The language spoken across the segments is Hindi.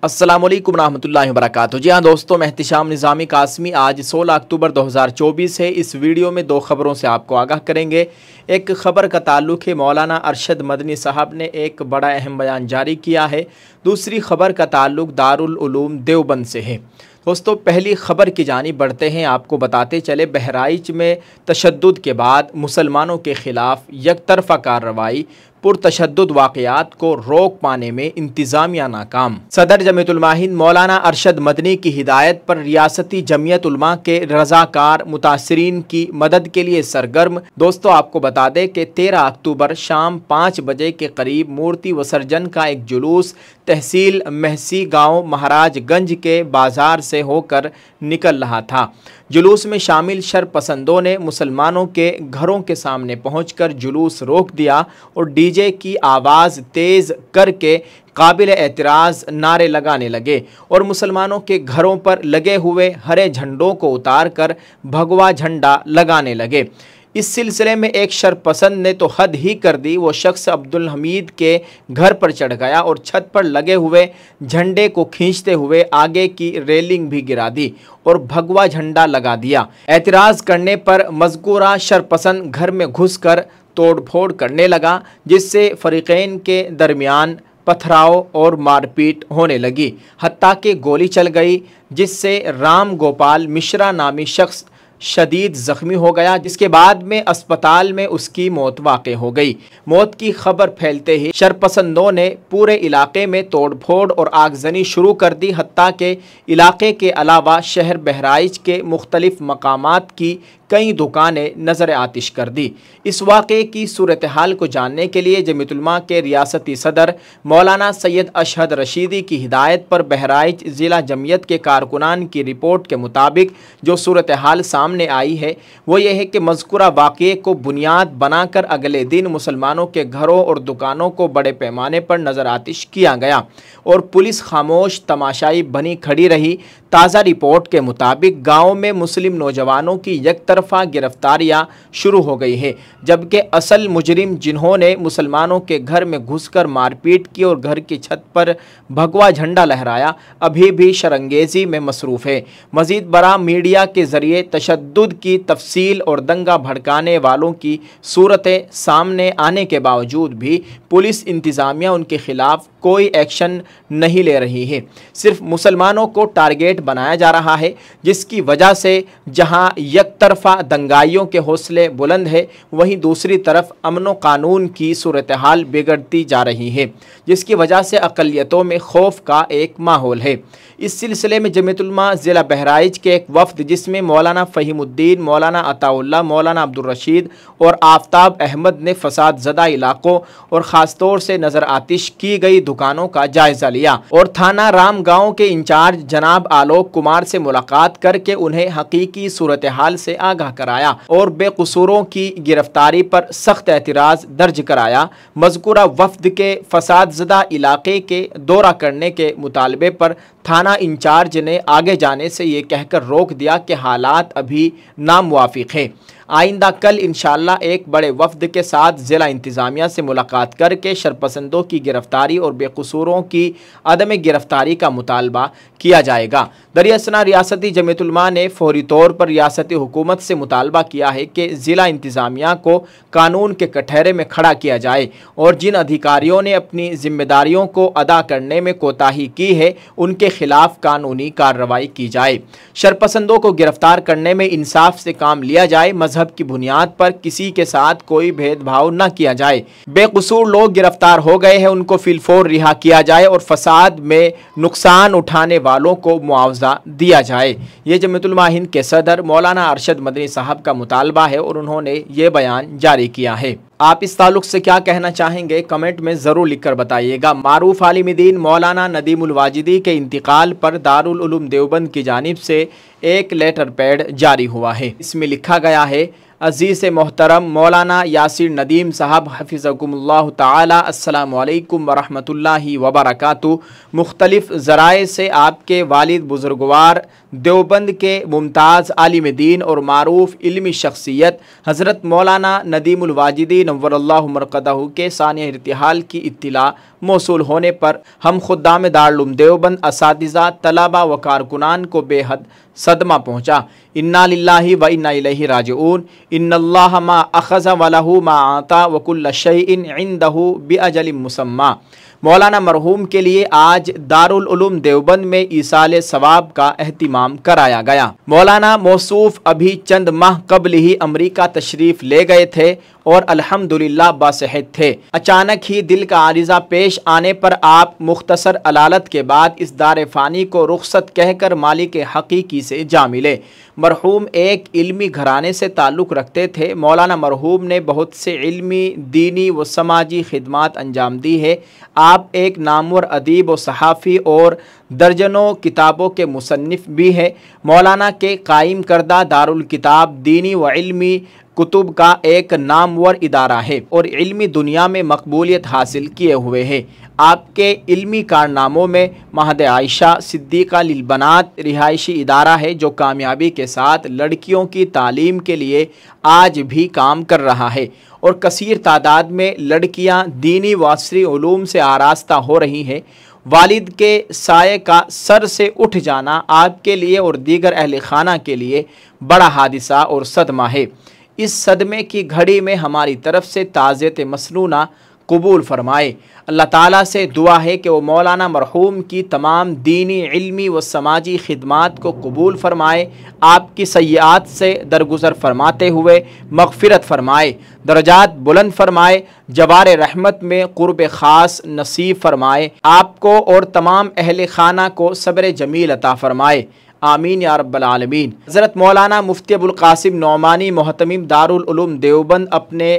अस्सलामुअलैकुम रहमतुल्लाहि व बरकातुहू। जी हाँ दोस्तों, मैं एहतिशाम निज़ामी कासमी। आज 16 अक्टूबर 2024 है। इस वीडियो में दो ख़बरों से आपको आगाह करेंगे। एक ख़बर का ताल्लुक़ है मौलाना अरशद मदनी साहब ने एक बड़ा अहम बयान जारी किया है। दूसरी ख़बर का ताल्लुक़ दारुल उलूम देवबंद से है। दोस्तों, पहली ख़बर की जानिब बढ़ते हैं। आपको बताते चले, बहराइच में तशद्दुद के बाद मुसलमानों के ख़िलाफ़ यकतरफ़ा कार्रवाई, पुरतशद्दुद वाक़यात को रोक पाने में इंतज़ामिया नाकाम। सदर जमीयत उलमा हिंद मौलाना अरशद मदनी की हिदायत पर रियासती जमीयत उलमा के रज़ाकार मुतासरीन की मदद के लिए सरगर्म। दोस्तों, आपको बता दें कि 13 अक्टूबर शाम 5 बजे के करीब मूर्ति विसर्जन का एक जुलूस तहसील महसी गाँव महाराजगंज के बाज़ार से होकर निकल रहा था। जुलूस में शामिल शरपसंदों ने मुसलमानों के घरों के सामने पहुंचकर जुलूस रोक दिया और डीजे की आवाज़ तेज़ करके काबिल एतराज़ नारे लगाने लगे और मुसलमानों के घरों पर लगे हुए हरे झंडों को उतार कर भगवा झंडा लगाने लगे। इस सिलसिले में एक शरपसंद ने तो हद ही कर दी। वो शख्स अब्दुल हमीद के घर पर चढ़ गया और छत पर लगे हुए झंडे को खींचते हुए आगे की रेलिंग भी गिरा दी और भगवा झंडा लगा दिया। एतराज़ करने पर मज़कूरा शरपसंद घर में घुसकर तोड़फोड़ करने लगा, जिससे फ़रीक़ैन के दरमियान पथराव और मारपीट होने लगी। हत्ता कि गोली चल गई, जिससे राम गोपाल मिश्रा नामी शख्स शदीद ज़ख्मी हो गया, जिसके बाद में अस्पताल में उसकी मौत वाक़ हो गई। मौत की खबर फैलते ही शरपसंदों ने पूरे इलाके में तोड़फोड़ और आगजनी शुरू कर दी। हत्ता के इलाके के अलावा शहर बहराइच के मुख्तलिफ मकामात की कई दुकानें नज़र आतिश कर दी। इस वाक़े की सूरत हाल को जानने के लिए जमीयत उलमा के रियासती सदर मौलाना सैयद अशहद रशीदी की हिदायत पर बहराइच ज़िला जमीयत के कारकुनान की रिपोर्ट के मुताबिक जो सूरत हाल सामने आई है वो ये है कि मज़कूरा वाक़े को बुनियाद बनाकर अगले दिन मुसलमानों के घरों और दुकानों को बड़े पैमाने पर नज़र आतिश किया गया और पुलिस खामोश तमाशाई बनी खड़ी रही। ताज़ा रिपोर्ट के मुताबिक गाँव में मुस्लिम नौजवानों की यकतरफा गिरफ्तारियाँ शुरू हो गई है, जबकि असल मुजरिम जिन्होंने मुसलमानों के घर में घुसकर मारपीट की और घर की छत पर भगवा झंडा लहराया अभी भी शरंगेज़ी में मसरूफ़ है। मज़ीद बरा मीडिया के ज़रिए तशद्दुद की तफसील और दंगा भड़काने वालों की सूरतें सामने आने के बावजूद भी पुलिस इंतज़ामिया उनके ख़िलाफ़ कोई एक्शन नहीं ले रही है। सिर्फ मुसलमानों को टारगेट बनाया जा रहा है, जिसकी वजह से जहां यकतरफा दंगाइयों के हौसले बुलंद है, वहीं दूसरी तरफ अमन व कानून की सूरत हाल बिगड़ती जा रही है, जिसकी वजह से अक़लियतों में खौफ का एक माहौल है। इस सिलसिले में जमीयत उलमा ज़िला बहराइच के एक वफ़द जिसमें मौलाना फ़हीमुद्दीन, मौलाना अताउल्लाह, मौलाना अब्दुल रशीद और आफ्ताब अहमद ने फ़साद ज़दा इलाकों और ख़ास तौर से नज़र आतिश की गई दुकानों का जायज़ा लिया और थाना राम गाँव के इंचार्ज जनाब आलोक कुमार से मुलाकात करके उन्हें हकीकी सूरत हाल से आगाह कराया और बेकसूरों की गिरफ्तारी पर सख्त एतराज़ दर्ज कराया। मज़कूरा वफ़द के फ़साद ज़दा इलाके के दौरा करने के मुतालबे पर थाना इंचार्ज ने आगे जाने से ये कहकर रोक दिया कि हालात अभी नामुवाफिक हैं। आइंदा कल इंशाअल्लाह एक बड़े वफ़द के साथ ज़िला इंतज़ामिया से मुलाकात करके शरपसंदों की गिरफ़्तारी और बेकसूरों की अदम गिरफ़्तारी का मुतालबा किया जाएगा। दरियासना रियासती जमीयत उलमा ने फौरी तौर पर रियासती हुकूमत से मुतालबा किया है कि ज़िला इंतज़ामिया को कानून के कटहरे में खड़ा किया जाए और जिन अधिकारियों ने अपनी जिम्मेदारियों को अदा करने में कोताही की है उनके खिलाफ कानूनी कार्रवाई की जाए। शरपसंदों को गिरफ्तार करने में इंसाफ से काम लिया जाए। मजहब की बुनियाद पर किसी के साथ कोई भेदभाव न किया जाए। बेकसूर लोग गिरफ्तार हो गए हैं, उनको फिलफौर रिहा किया जाए और फसाद में नुकसान उठाने वालों को मुआवजा दिया जाए। ये जमीयत उलमा हिंद के सदर मौलाना अरशद मदनी साहब का मुतालबा है और उन्होंने ये बयान जारी किया है। आप इस ताल्लुक़ से क्या कहना चाहेंगे, कमेंट में ज़रूर लिखकर बताइएगा। मारूफ आलिम दीन मौलाना नदीमुल वाजिदी के इंतकाल पर दारुल उलूम देवबंद की जानिब से एक लेटर पैड जारी हुआ है। इसमें लिखा गया है, अज़ीज़ मोहतरम मौलाना यासिर नदीम साहब हफ़िज़कुमुल्लाह ताला, अस्सलामु अलैकुम वरहमतुल्लाहि वबरकातुहू। मुख्तलिफ़ ज़राए से आपके वालिद बुज़ुर्गवार देवबंद के मुमताज़ आलिम दीन और मारूफ़ इल्मी शख्सियत हज़रत मौलाना नदीमुल वाजिदी नव्वरल्लाहु मरक़दहू के सानिया इर्तिहाल की इत्तिला मौसूल होने पर हम खुद्दाम दारुल उलूम देवबंद, असातिज़ा, तलबा व कारकुनान को बेहद सदमा पहुँचा। इन्ना लिल्लाहि व इन्ना इलैहि राजिऊन। इन्नल्लाह मा अख़ज़ व लहू मा आता व कुल्ल शैइन इंदहू बिअजलिम मुसम्मा। मौलाना मरहूम के लिए आज दारुल उलूम देवबंद में ईसाल सवाब का एहतिमाम कराया गया। मौलाना मौसूफ अभी चंद माह कबल ही अमरीका तशरीफ़ ले गए थे और अल्हम्दुलिल्लाह बासेहत थे। अचानक ही दिल का आरिज़ा पेश आने पर आप मुख्तसर अलालत के बाद इस दार फ़ानी को रुखसत कहकर मालिक हकीकी से जा मिले। मरहूम एक इल्मी घराने से ताल्लुक़ रखते थे। मौलाना मरहूम ने बहुत से इल्मी, दीनी व समाजी खिदमात अंजाम दी है। आप एक नामवर अदीब व सहाफ़ी और दर्जनों किताबों के मुसन्निफ़ भी हैं। मौलाना के कायम करदा दारुल किताब दीनी व इल्मी कुतुब का एक नामवर इदारा है और इल्मी दुनिया में मकबूलियत हासिल किए हुए है। आपके इल्मी कारनामों में महद आयशा सिद्दीक़ा लिल बनात रिहायशी इदारा है जो कामयाबी के साथ लड़कियों की तालीम के लिए आज भी काम कर रहा है और कसीर तादाद में लड़कियां दीनी व असरी उलूम से आरास्ता हो रही हैं। वालिद के साये का सर से उठ जाना आपके लिए और दीगर अहल खाना के लिए बड़ा हादिसा और सदमा है। इस सदमे की घड़ी में हमारी तरफ से ताज़ियत मसनूना कबूल फरमाए। अल्लाह ताला से दुआ है कि वो मौलाना मरहूम की तमाम दीनी, इल्मी व समाजी खिदमात को कबूल फरमाए, आपकी सय्यात से दरगुज़र फरमाते हुए मग़फ़िरत फरमाए, दरजात बुलंद फरमाए, जवार रहमत में क़ुर्ब ख़ास नसीब फरमाए, आपको और तमाम अहले खाना को सब्र जमील अता फरमाए। आमीन या रब्बल आलमीन। हज़रत मौलाना मुफ्ती अबुल क़ासिम नौमानी मोहतमिम दारुल उलूम देवबंद अपने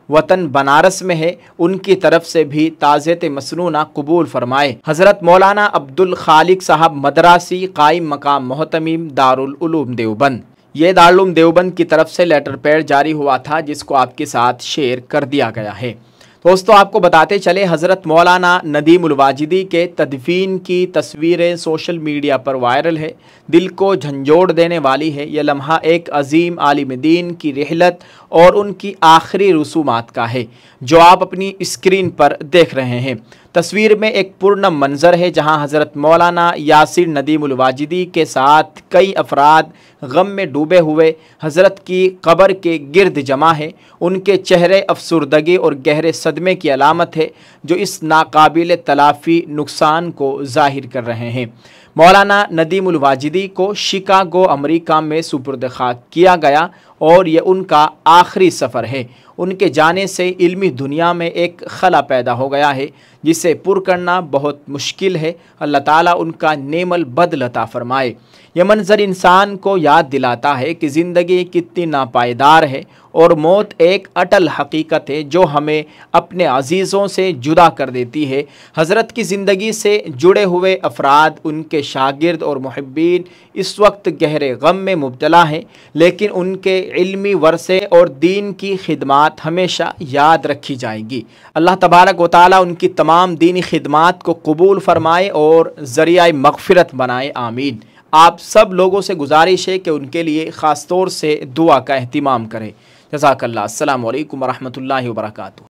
वतन बनारस में है, उनकी तरफ से भी ताज़ियत मसनूना कबूल फरमाए। हज़रत मौलाना अब्दुल खालिक साहब मदरासी कायम मकाम मोहतमिम दारुल उलूम देवबंद। ये दारुल उलूम देवबंद की तरफ से लेटर पैड जारी हुआ था जिसको आपके साथ शेयर कर दिया गया है। दोस्तों, आपको बताते चले हज़रत मौलाना नदीमुल वाजिदी के तदफीन की तस्वीरें सोशल मीडिया पर वायरल है। दिल को झंझोड़ देने वाली है। यह लम्हा एक अजीम आलिम दीन की रिहलत और उनकी आखिरी रसूमात का है जो आप अपनी स्क्रीन पर देख रहे हैं। तस्वीर में एक पूर्ण मंजर है जहां हज़रत मौलाना यासिर नदीमुल वाजिदी के साथ कई अफराद गम में डूबे हुए हज़रत की कब्र के गिर्द जमा है। उनके चेहरे अफसुर्दगी और गहरे सदमे की अलामत है जो इस नाकाबिल तलाफ़ी नुकसान को ज़ाहिर कर रहे हैं। मौलाना नदीमुल वाजिदी को शिकागो अमेरिका में सुपुर्द खाक किया गया और ये उनका आखिरी सफ़र है। उनके जाने से इल्मी दुनिया में एक खला पैदा हो गया है जिसे पुर करना बहुत मुश्किल है। अल्लाह ताला उनका नेमल बदल अता फरमाए। यह मंज़र इंसान को याद दिलाता है कि ज़िंदगी कितनी नापायदार है और मौत एक अटल हकीकत है जो हमें अपने अजीज़ों से जुदा कर देती है। हज़रत की ज़िंदगी से जुड़े हुए अफराद, उनके शागिर्द और मुहिब्बीन इस वक्त गहरे गम में मुब्तला हैं, लेकिन उनके इल्मी वरसे और दीन की खिदमात हमेशा याद रखी जाएंगी। अल्लाह तबारक व तआला उनकी तमाम दीनी खिदमात को कबूल फरमाए और ज़रिया मग़फ़िरत बनाए। आमीन। आप सब लोगों से गुजारिश है कि उनके लिए ख़ास तौर से दुआ का एहतिमाम करें। जज़ाकल्लाह। अस्सलामु अलैकुम वरहमतुल्लाहि वबरकातुहू।